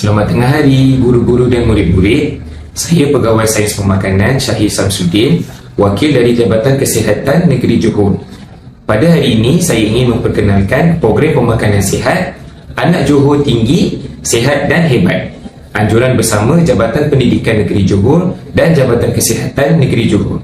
Selamat tengah hari guru-guru dan murid-murid. Saya Pegawai Sains Pemakanan Syahir Samsudin, Wakil dari Jabatan Kesihatan Negeri Johor. Pada hari ini saya ingin memperkenalkan program pemakanan sihat Anak Johor Tinggi, Sihat dan Hebat. Anjuran bersama Jabatan Pendidikan Negeri Johor dan Jabatan Kesihatan Negeri Johor.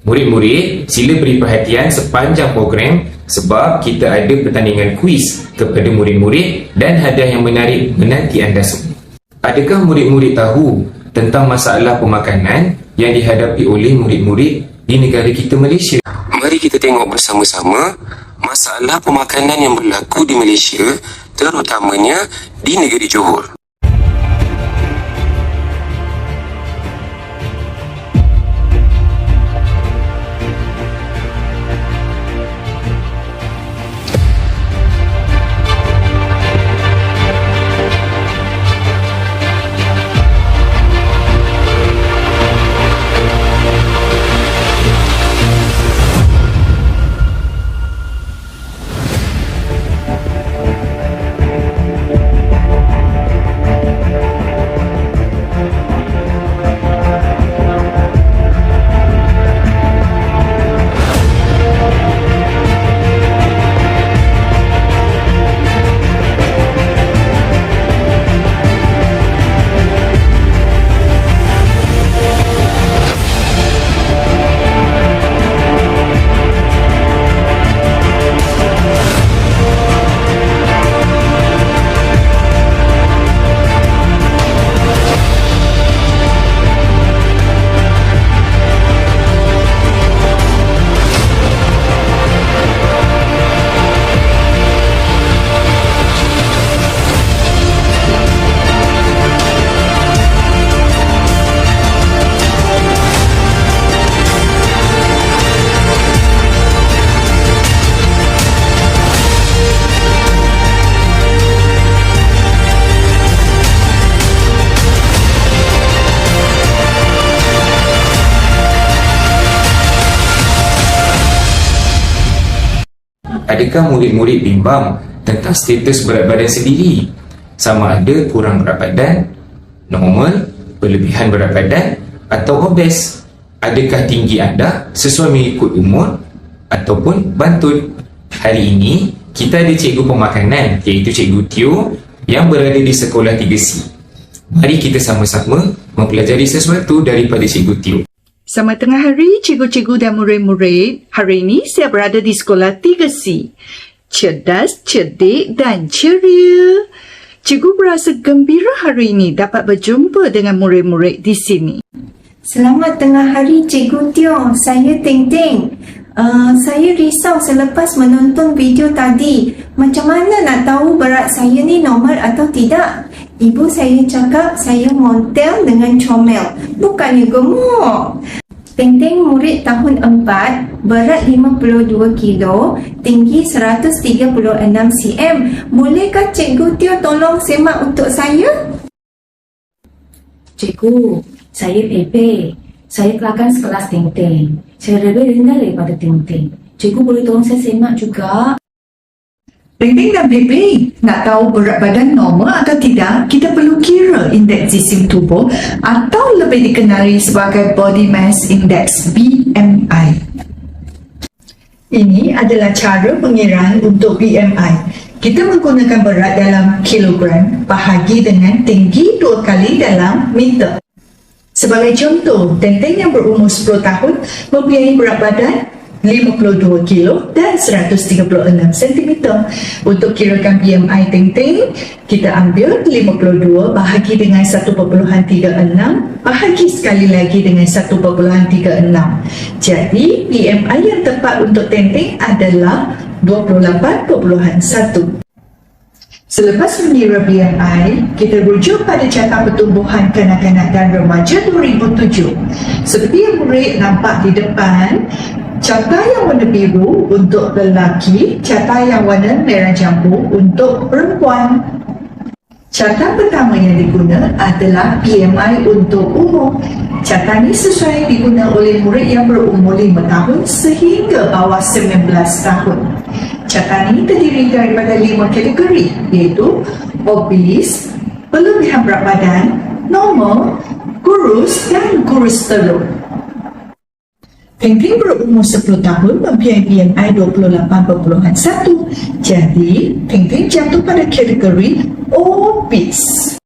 Murid-murid, sila beri perhatian sepanjang program sebab kita ada pertandingan kuis kepada murid-murid dan hadiah yang menarik menanti anda semua. Adakah murid-murid tahu tentang masalah pemakanan yang dihadapi oleh murid-murid di negara kita Malaysia? Mari kita tengok bersama-sama masalah pemakanan yang berlaku di Malaysia, terutamanya di negeri Johor. Adakah murid-murid bimbang tentang status berat badan sendiri? Sama ada kurang berat badan, normal, berlebihan berat badan atau obes? Adakah tinggi anda sesuai mengikut umur ataupun bantut? Hari ini kita ada cikgu pemakanan iaitu Cikgu Teo yang berada di Sekolah 3C. Mari kita sama-sama mempelajari sesuatu daripada Cikgu Teo. Selamat tengah hari cikgu-cikgu dan murid-murid. Hari ini saya berada di Sekolah 3C. Cerdas, cerdik dan ceria. Cikgu berasa gembira hari ini dapat berjumpa dengan murid-murid di sini. Selamat tengah hari Cikgu Teo. Saya Ting Ting. Saya risau selepas menonton video tadi. Macam mana nak tahu berat saya ni normal atau tidak? Ibu saya cakap saya montel dengan comel, bukannya gemuk. Ting Ting murid tahun 4, berat 52 kilo, tinggi 136 cm. Bolehkah Cikgu Teo tolong semak untuk saya? Cikgu, saya Pepe. Saya kelakar sekelas Ting Ting. Saya lebih rendah daripada Ting Ting. Cikgu boleh tolong saya semak juga? Ting Ting dan Pepe, nak tahu berat badan normal atau tidak, kita perlu kira indeks jisim tubuh atau lebih dikenali sebagai Body Mass Index BMI. Ini adalah cara pengiraan untuk BMI. Kita menggunakan berat dalam kilogram bahagi dengan tinggi 2 kali dalam meter. Sebagai contoh, Ting Ting yang berumur 10 tahun mempunyai berat badan 52 kilo dan 136 cm. Untuk kirakan BMI Ting Ting, kita ambil 52 bahagi dengan 1.36 bahagi sekali lagi dengan 1.36. Jadi BMI yang tepat untuk Ting Ting adalah 28.1. Selepas mengira BMI, kita rujuk pada Carta Pertumbuhan Kanak-kanak dan Remaja 2007. Seperti yang murid nampak di depan, carta yang warna biru untuk lelaki, carta yang warna merah jambu untuk perempuan. Carta pertama yang diguna adalah BMI untuk umur. Carta ini sesuai diguna oleh murid yang berumur 5 tahun sehingga bawah 19 tahun. Carta ini terdiri daripada 5 kategori, iaitu obese, Pelebihan berat badan, normal, kurus dan kurus telur. Ting-Ting berumur 10 tahun mempunyai BMI 28.1. Jadi, Ting-Ting jatuh pada kategori obese.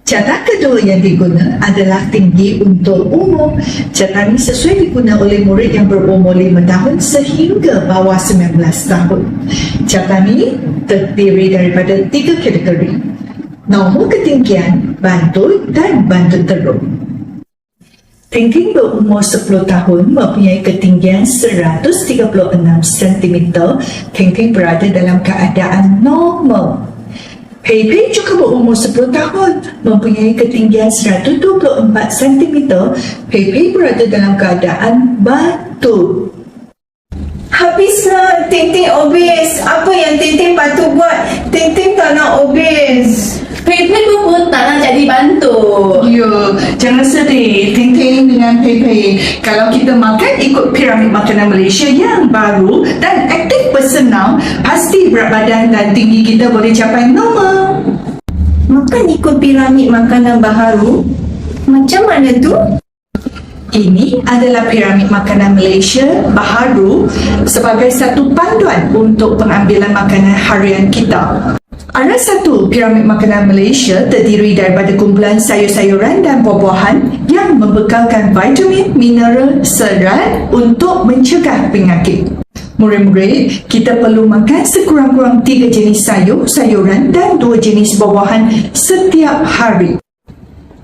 Cara kedua yang diguna adalah tinggi untuk umur. Cara ini sesuai diguna oleh murid yang berumur 5 tahun sehingga bawah 19 tahun. Cara ini terdiri daripada 3 kategori: nombor ketinggian, bantut dan bantut teruk. Ting-Ting berumur 10 tahun mempunyai ketinggian 136 cm. Ting-Ting berada dalam keadaan normal. Pei-Pei juga berumur 10 tahun mempunyai ketinggian 124 cm. Pei-Pei berada dalam keadaan bantut. Habislah, Ting-Ting obes. Apa yang Ting-Ting patut buat? Ting-Ting tak nak obes. Pei-Pei pun tak nak jadi bantu. Ya, jangan sedih Ting-Ting dengan Pei-Pei. Kalau kita makan ikut piramid makanan Malaysia yang baru dan aktif bersenam, pasti berat badan dan tinggi kita boleh capai normal. Makan ikut piramid makanan baharu? Macam mana tu? Ini adalah piramid makanan Malaysia baharu sebagai satu panduan untuk pengambilan makanan harian kita. Aras 1 piramid makanan Malaysia terdiri daripada kumpulan sayur-sayuran dan buah-buahan yang membekalkan vitamin, mineral, serat untuk mencegah penyakit. Murid-murid, kita perlu makan sekurang-kurang 3 jenis sayur, sayuran dan 2 jenis buah-buahan setiap hari.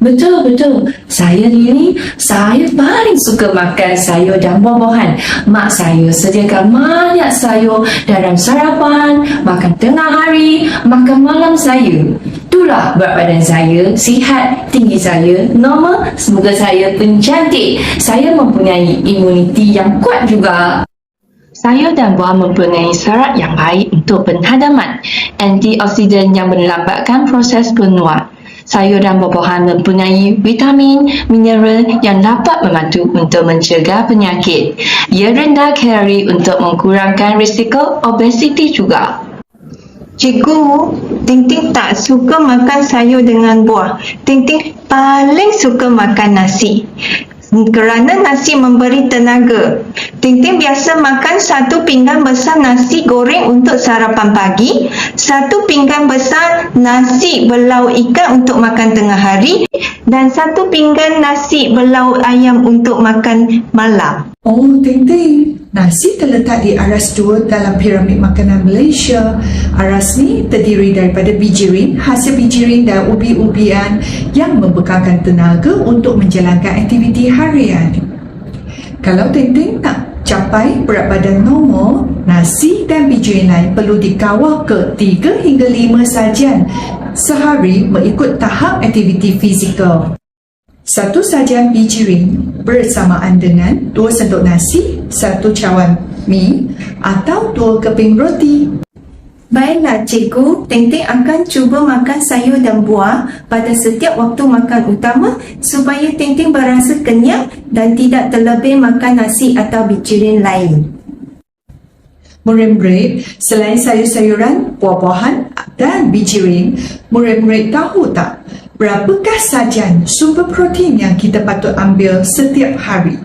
Betul. Saya paling suka makan sayur dan buah-buahan. Mak saya sediakan banyak sayur dalam sarapan, makan tengah hari, makan malam saya. Itulah berat badan saya, sihat, tinggi saya, normal. Semoga saya pun cantik. Saya mempunyai imuniti yang kuat juga. Sayur dan buah mempunyai serat yang baik untuk penghadaman, antioksidan yang melambatkan proses penuaan. Sayur dan buah-buahan mempunyai vitamin, mineral yang dapat membantu untuk mencegah penyakit. Ia rendah kalori untuk mengurangkan risiko obesiti juga. Cikgu, Ting-Ting tak suka makan sayur dengan buah. Ting-Ting paling suka makan nasi. Kerana nasi memberi tenaga. Ting-Ting biasa makan 1 pinggan besar nasi goreng untuk sarapan pagi, 1 pinggan besar nasi berlauk ikan untuk makan tengah hari dan 1 pinggan nasi berlauk ayam untuk makan malam. Oh, Ting-Ting, nasi terletak di aras 2 dalam piramid makanan Malaysia. Aras ni terdiri daripada bijirin, hasil bijirin dan ubi-ubian yang membekalkan tenaga untuk menjalankan aktiviti harian. Kalau Ting-Ting nak capai berat badan normal, nasi dan bijirin lain perlu dikawal ke 3 hingga 5 sajian sehari mengikut tahap aktiviti fizikal. 1 sajian bijirin bersamaan dengan 2 sendok nasi, 1 cawan mi atau 2 keping roti. Baiklah cikgu, Ting-Ting akan cuba makan sayur dan buah pada setiap waktu makan utama supaya Ting-Ting berasa kenyang dan tidak terlebih makan nasi atau bijirin lain. Murid-murid, selain sayur-sayuran, buah-buahan dan bijirin, murid-murid tahu tak berapakah sajian sumber protein yang kita patut ambil setiap hari?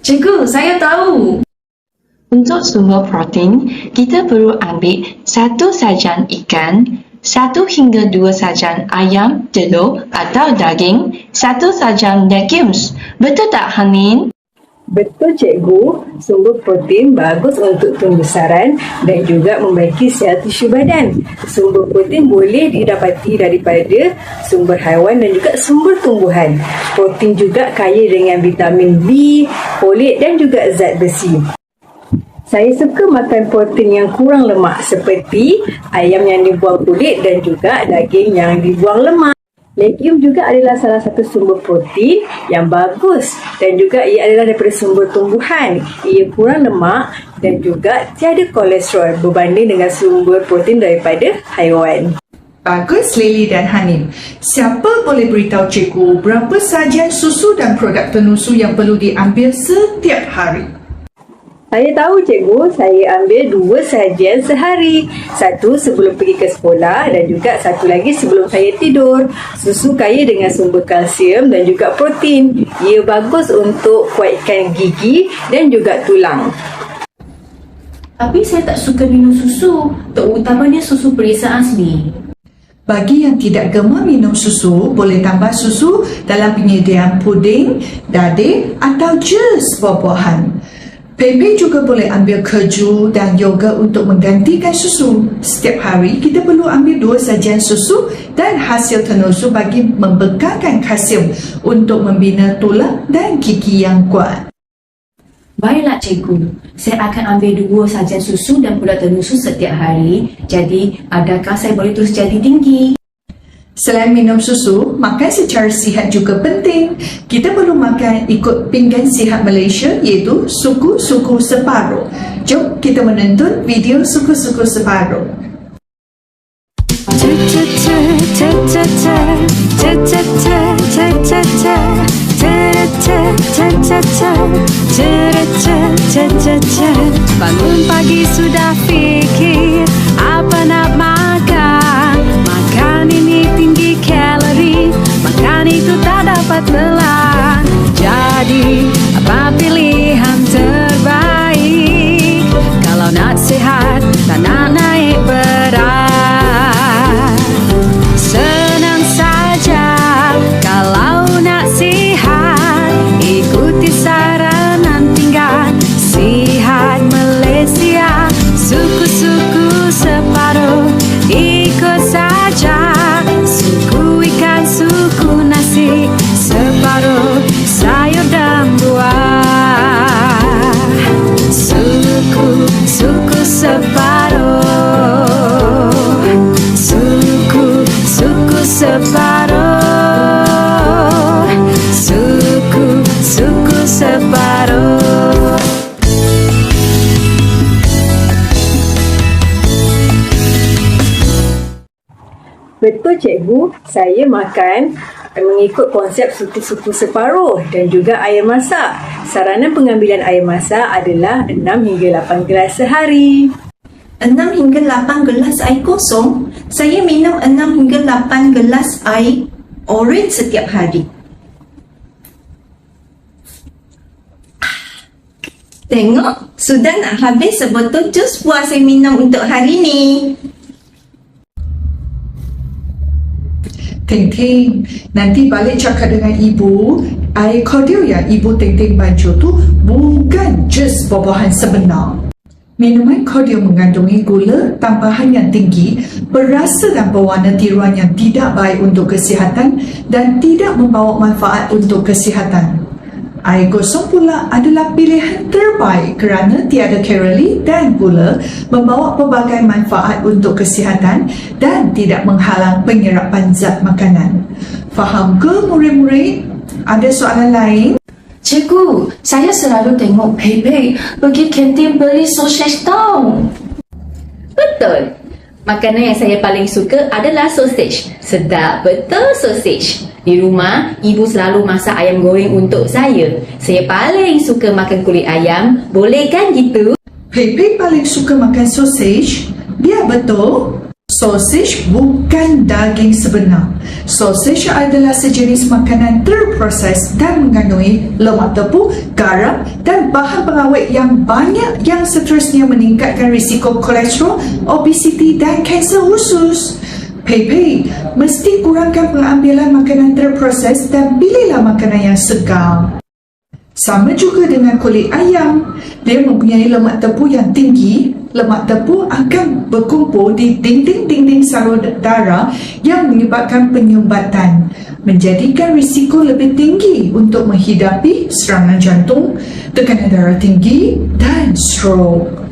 Cikgu, saya tahu. Untuk sumber protein, kita perlu ambil 1 sajian ikan, 1 hingga 2 sajian ayam, telur atau daging, 1 sajian legumes. Betul tak, Hanin? Betul cikgu, sumber protein bagus untuk pembesaran dan juga membaiki sel tisu badan. Sumber protein boleh didapati daripada sumber haiwan dan juga sumber tumbuhan. Protein juga kaya dengan vitamin B, folat dan juga zat besi. Saya suka makan protein yang kurang lemak seperti ayam yang dibuang kulit dan juga daging yang dibuang lemak. Legume juga adalah salah satu sumber protein yang bagus dan juga ia adalah daripada sumber tumbuhan. Ia kurang lemak dan juga tiada kolesterol berbanding dengan sumber protein daripada haiwan. Bagus Lily dan Hanin. Siapa boleh beritahu cikgu berapa sajian susu dan produk penusu yang perlu diambil setiap hari? Saya tahu cikgu, saya ambil 2 sahajian sehari. Satu sebelum pergi ke sekolah dan juga satu lagi sebelum saya tidur. Susu kaya dengan sumber kalsium dan juga protein. Ia bagus untuk kuatkan gigi dan juga tulang. Tapi saya tak suka minum susu, terutamanya susu perisa asli. Bagi yang tidak gemar minum susu, boleh tambah susu dalam penyediaan puding, dadir atau jus buah-buahan. Pepe juga boleh ambil keju dan yogurt untuk menggantikan susu. Setiap hari kita perlu ambil 2 sajian susu dan hasil tenusu bagi membekalkan kalsium untuk membina tulang dan gigi yang kuat. Baiklah cikgu, saya akan ambil 2 sajian susu dan pula tenusu setiap hari. Jadi, adakah saya boleh terus jadi tinggi? Selain minum susu, makan secara sihat juga penting. Kita perlu makan ikut pinggan sihat Malaysia iaitu suku-suku separuh. Jom kita menonton video suku-suku separuh. Bangun pagi sudah fikir apa nak makan. Makan ini tinggi kalori, makan itu tak dapat telan. Jadi apa pilihan terbaik kalau nak sihat dan nak naik berat? Senang saja kalau nak sihat, ikuti saranan pinggan sihat Malaysia. Suku-suku separuh ikut saja. Suku ikan, suku nasi, separuh sayur dan buah. Suku separuh. Suku separuh. Suku separuh. Betul cikgu, saya makan mengikut konsep suku-suku separuh dan juga air masak. Saranan pengambilan air masak adalah 6 hingga 8 gelas sehari. 6 hingga 8 gelas air kosong. Saya minum 6 hingga 8 gelas air orange setiap hari. Tengok, sudah nak habis sebotol jus buah saya minum untuk hari ni. Ting-ting, nanti balik cakap dengan ibu, air kordial yang ibu Ting-ting baju tu bukan jus buah-buahan sebenar. Minuman kordial mengandungi gula tambahan yang tinggi, berasa dan berwarna tiruan yang tidak baik untuk kesihatan dan tidak membawa manfaat untuk kesihatan. Air gosong pula adalah pilihan terbaik kerana tiada kalori dan gula, membawa pelbagai manfaat untuk kesihatan dan tidak menghalang penyerapan zat makanan. Faham ke murid-murid? Ada soalan lain? Cikgu, saya selalu tengok Pepe pergi kantin beli sausage tau. Betul. Makanan yang saya paling suka adalah sausage. Sedap betul sausage. Di rumah, ibu selalu masak ayam goreng untuk saya. Saya paling suka makan kulit ayam. Boleh kan gitu? Pepe paling suka makan sausage? Biar betul. Sausage bukan daging sebenar. Sausage adalah sejenis makanan terproses dan mengandungi lemak tepu, garam dan bahan pengawet yang banyak yang seterusnya meningkatkan risiko kolesterol, obesiti dan kanser usus. Pepe, mesti kurangkan pengambilan makanan terproses dan pilihlah makanan yang segar. Sama juga dengan kulit ayam. Dia mempunyai lemak tepu yang tinggi. Lemak tepu akan berkumpul di dinding-dinding salur darah yang menyebabkan penyumbatan, menjadikan risiko lebih tinggi untuk menghidapi serangan jantung, tekanan darah tinggi dan stroke.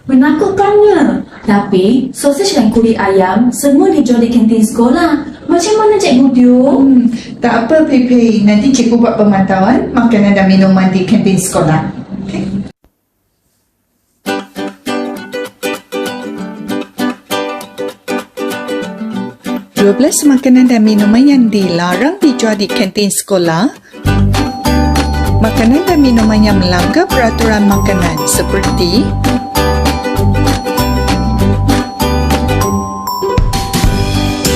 Menakutkannya. Tapi, sausage dan kulit ayam semua dijual di kantin sekolah. Macam mana Cikgu Tio? Tak apa Pepe, nanti cikgu buat pemantauan makanan dan minuman di kantin sekolah. Okay? Makanan dan minuman yang dilarang dijual di kantin sekolah. Makanan dan minuman yang melanggar peraturan makanan seperti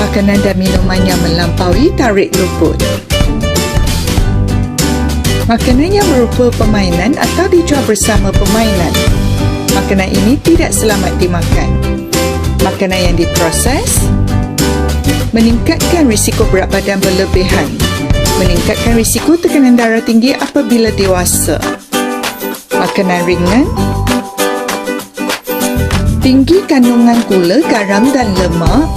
makanan dan minuman yang melampaui tarik luput, makanan yang berupa permainan atau dijual bersama permainan. Makanan ini tidak selamat dimakan. Makanan yang diproses meningkatkan risiko berat badan berlebihan, meningkatkan risiko tekanan darah tinggi apabila dewasa. Makanan ringan, tinggi kandungan gula, garam dan lemak,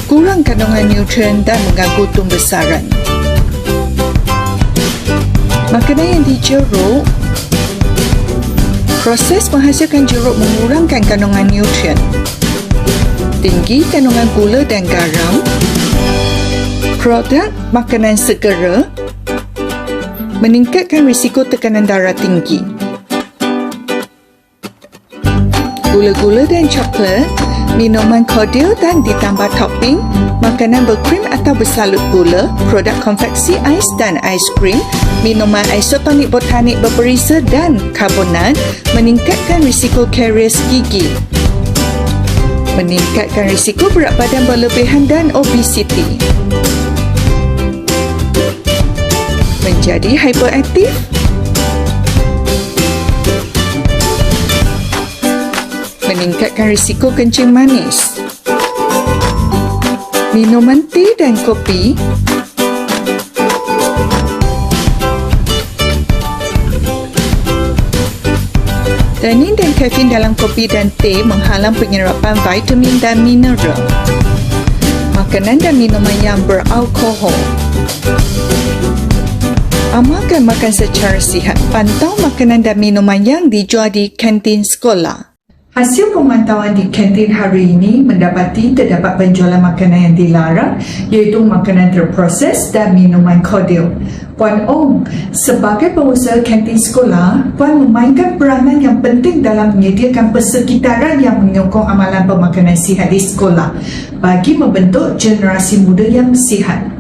kurang kandungan nutrien dan mengganggu tumbesaran. Makanan yang dijeruk, proses menghasilkan jeruk mengurangkan kandungan nutrien, tinggi kandungan gula dan garam. Produk makanan segera meningkatkan risiko tekanan darah tinggi. Gula-gula dan coklat, minuman kordial dan ditambah topping, makanan berkrim atau bersalut gula, produk konveksi ais dan ais krim, minuman isotonik botanik berperisa dan karbonat meningkatkan risiko karies gigi, meningkatkan risiko berat badan berlebihan dan obesiti, menjadi hyperaktif, meningkatkan risiko kencing manis. Minuman teh dan kopi tanin dan kafein dalam kopi dan teh menghalang penyerapan vitamin dan mineral. Makanan dan minuman yang beralkohol. Amalkan makan secara sihat. Pantau makanan dan minuman yang dijual di kantin sekolah. Hasil pemantauan di kantin hari ini mendapati terdapat penjualan makanan yang dilarang, iaitu makanan terproses dan minuman kordial. Puan Ong, sebagai pengusaha kantin sekolah, Puan memainkan peranan yang penting dalam menyediakan persekitaran yang menyokong amalan pemakanan sihat di sekolah bagi membentuk generasi muda yang sihat.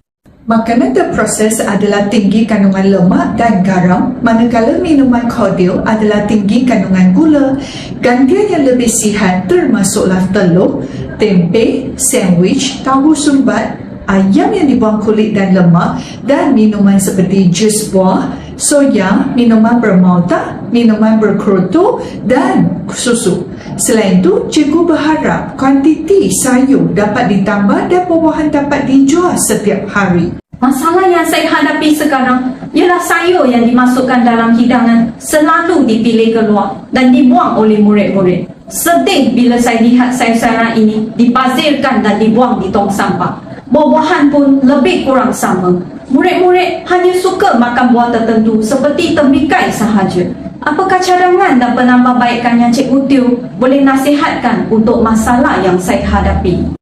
Makanan terproses adalah tinggi kandungan lemak dan garam, manakala minuman kordial adalah tinggi kandungan gula. Gantian yang lebih sihat termasuklah telur, tempe, sandwich, tahu sumbat, ayam yang dibuang kulit dan lemak, dan minuman seperti jus buah, soya, minuman bermalta, minuman berkerutu dan susu. Selain itu, cikgu berharap kuantiti sayur dapat ditambah dan buah-buahan dapat dijual setiap hari. Masalah yang saya hadapi sekarang ialah sayur yang dimasukkan dalam hidangan selalu dipilih keluar dan dibuang oleh murid-murid. Sedih bila saya lihat sayur-sayuran ini dipazirkan dan dibuang di tong sampah. Buah-buahan pun lebih kurang sama. Murid-murid hanya suka makan buah tertentu seperti tembikai sahaja. Apakah cadangan dan penambahbaikan yang Cikgu Teo boleh nasihatkan untuk masalah yang saya hadapi?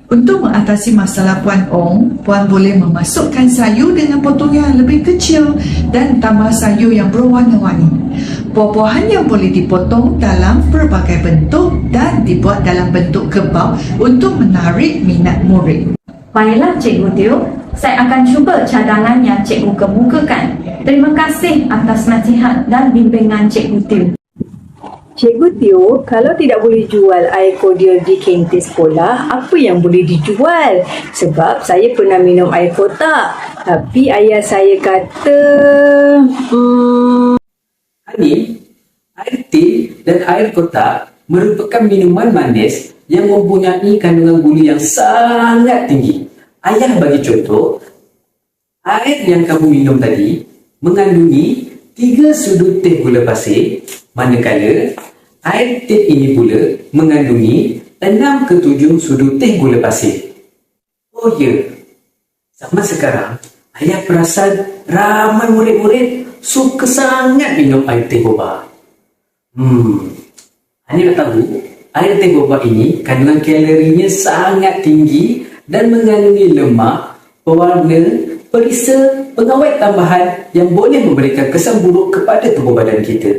Untuk mengatasi masalah Puan Ong, Puan boleh memasukkan sayur dengan potongan yang lebih kecil dan tambah sayur yang berwarna-warni. Buah-buahan yang boleh dipotong dalam berbagai bentuk dan dibuat dalam bentuk kebab untuk menarik minat murid. Baiklah Cikgu Teo, saya akan cuba cadangan yang Cikgu kemukakan. Terima kasih atas nasihat dan bimbingan Cikgu Teo. Cikgu Teo, kalau tidak boleh jual air kordial di kantin sekolah, apa yang boleh dijual? Sebab saya pernah minum air kotak, tapi ayah saya kata... Hanif, air teh dan air kotak merupakan minuman manis yang mempunyai kandungan gula yang sangat tinggi. Ayah bagi contoh, air yang kamu minum tadi mengandungi 3 sudut teh gula pasir, manakala air teh ini pula mengandungi 6 ke 7 sudut teh gula pasir. Oh ya, zaman sekarang ayah perasan ramai murid-murid suka sangat minum air teh boba. Hanya nak tahu, air teh boba ini kandungan kalorinya sangat tinggi dan mengandungi lemak, pewarna, perisa, pengawet tambahan yang boleh memberikan kesan buruk kepada tubuh badan kita.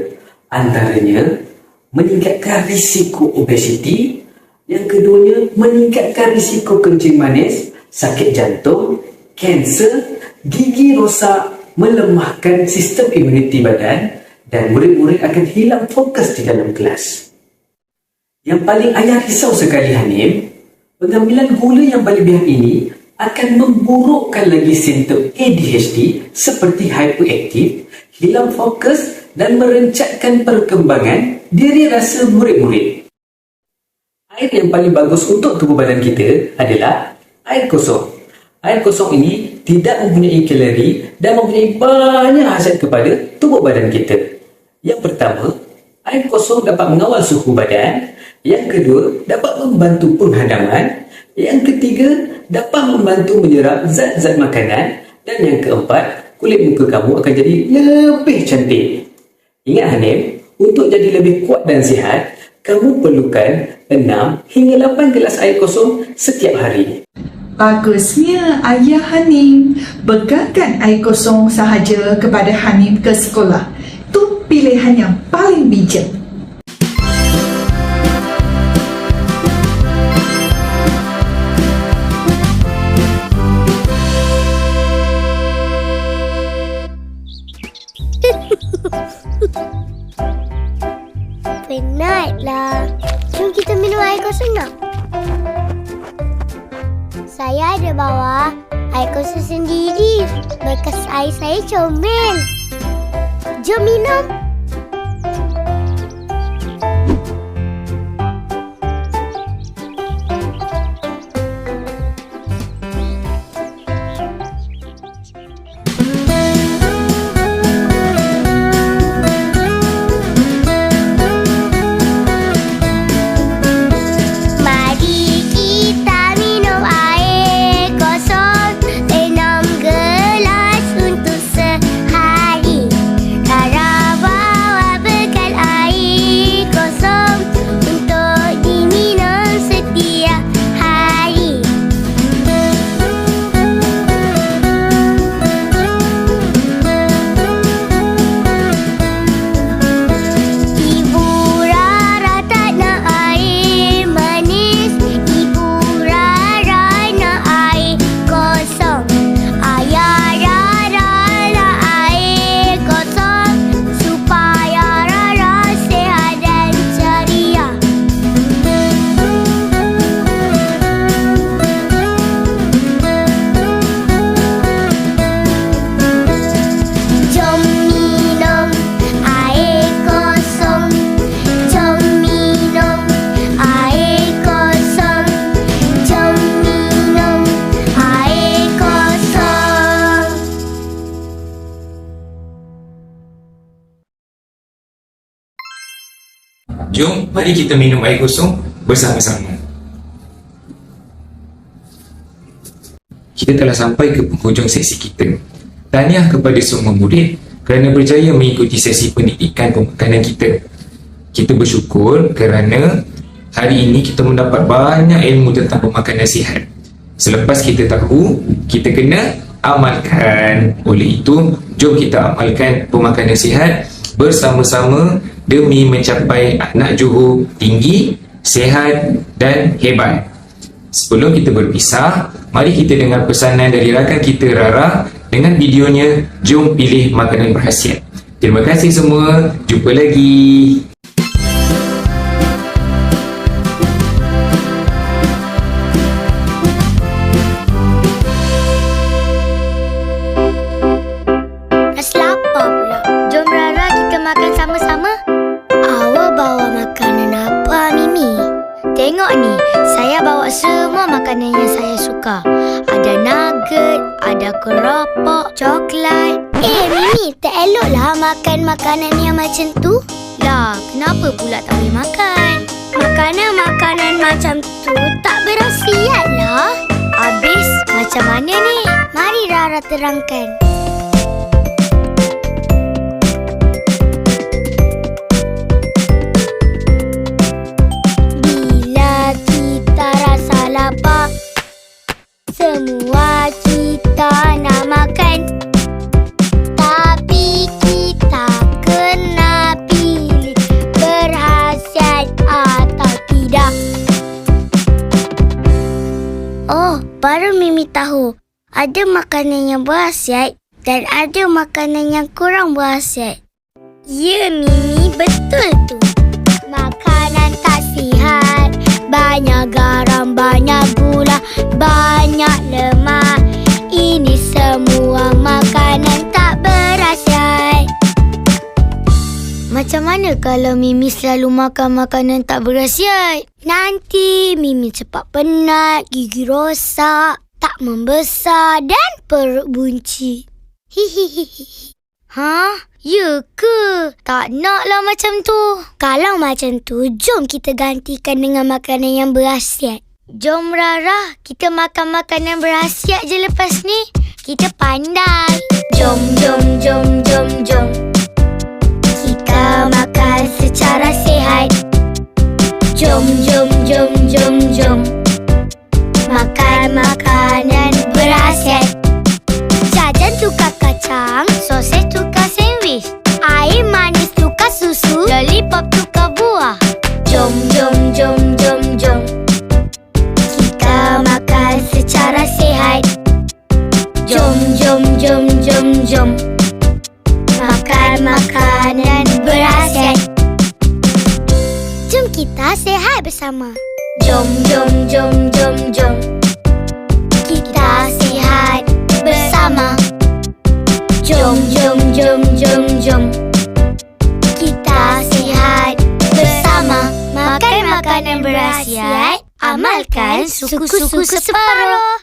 Antaranya, meningkatkan risiko obesiti. Yang keduanya, meningkatkan risiko kencing manis, sakit jantung, kanser gigi rosak melemahkan sistem imuniti badan dan murid-murid akan hilang fokus di dalam kelas. Yang paling ayah risau sekali, Hanim, pengambilan gula yang berlebihan ini akan memburukkan lagi simptom ADHD seperti hyperaktif, hilang fokus dan merencatkan perkembangan diri rasa murid-murid. Air yang paling bagus untuk tubuh badan kita adalah air kosong. Air kosong ini tidak mempunyai kalori dan mempunyai banyak khasiat kepada tubuh badan kita. Yang pertama, air kosong dapat mengawal suhu badan. Yang kedua, dapat membantu penghadaman. Yang ketiga, dapat membantu menyerap zat-zat makanan. Dan yang keempat, kulit muka kamu akan jadi lebih cantik. Ingat, Hanim, untuk jadi lebih kuat dan sihat, kamu perlukan 6 hingga 8 gelas air kosong setiap hari. Bagusnya ayah Hanim bekalkan air kosong sahaja kepada Hanim ke sekolah. Itu pilihan yang paling bijak. Penatlah. Jom kita minum air kosong nak. Saya ada bawa air kosong sendiri. Bekas air saya comel. Jom minum. Jom, mari kita minum air kosong bersama-sama. Kita telah sampai ke penghujung sesi kita. Tahniah kepada semua murid kerana berjaya mengikuti sesi pendidikan pemakanan kita. Kita bersyukur kerana hari ini kita mendapat banyak ilmu tentang pemakanan sihat. Selepas kita tahu, kita kena amalkan. Oleh itu, jom kita amalkan pemakanan sihat bersama-sama demi mencapai anak Johor tinggi, sihat dan hebat. Sebelum kita berpisah, mari kita dengar pesanan dari rakan kita Rara dengan videonya Jom Pilih Makanan Berkhasiat. Terima kasih semua, jumpa lagi. Rasa lapar pula. Jom Rara kita makan sama-sama. Awak bawa makanan apa, Mimi? Tengok ni, saya bawa semua makanan yang saya suka. Ada nugget, ada keropok, coklat. Mimi, tak eloklah makan makanan yang macam tu. Lah, kenapa pula tak boleh makan? Makanan-makanan macam tu tak berkhasiat lah. Habis, macam mana ni? Mari Rara terangkan. Lapar, semua kita nak makan, tapi kita kena pilih berkhasiat atau tidak. Oh, baru Mimi tahu. Ada makanan yang berkhasiat dan ada makanan yang kurang berkhasiat. Ya, Mimi, betul tu. Makanan tak sihat, banyak garam, banyak gula, banyak lemak. Ini semua makanan tak berkhasiat. Macam mana kalau Mimi selalu makan makanan tak berkhasiat? Nanti Mimi cepat penat, gigi rosak, tak membesar dan perut bunci. Hihihihi. Hah? Ya ke? Tak naklah macam tu. Kalau macam tu, jom kita gantikan dengan makanan yang berkhasiat. Jom Rara, kita makan makanan berkhasiat je lepas ni. Kita pandai. Jom, jom, jom, jom, jom. Kita makan secara sihat. Jom, jom, jom, jom, jom. Makan makanan berkhasiat. Jajan tukar kacang, sosis tukar sandwich, air manis tukar susu, lollipop tukar buah. Jom, jom, jom, jom, jom. Kita makan secara sihat. Jom, jom, jom, jom, jom. Makan makanan berkhasiat. Jom kita sihat bersama. Jom, jom, jom, jom, jom. Kita sihat bersama. Jom, jom, jom, jom, jom. Kita sihat bersama. Makan makanan berkhasiat, amalkan suku-suku separuh.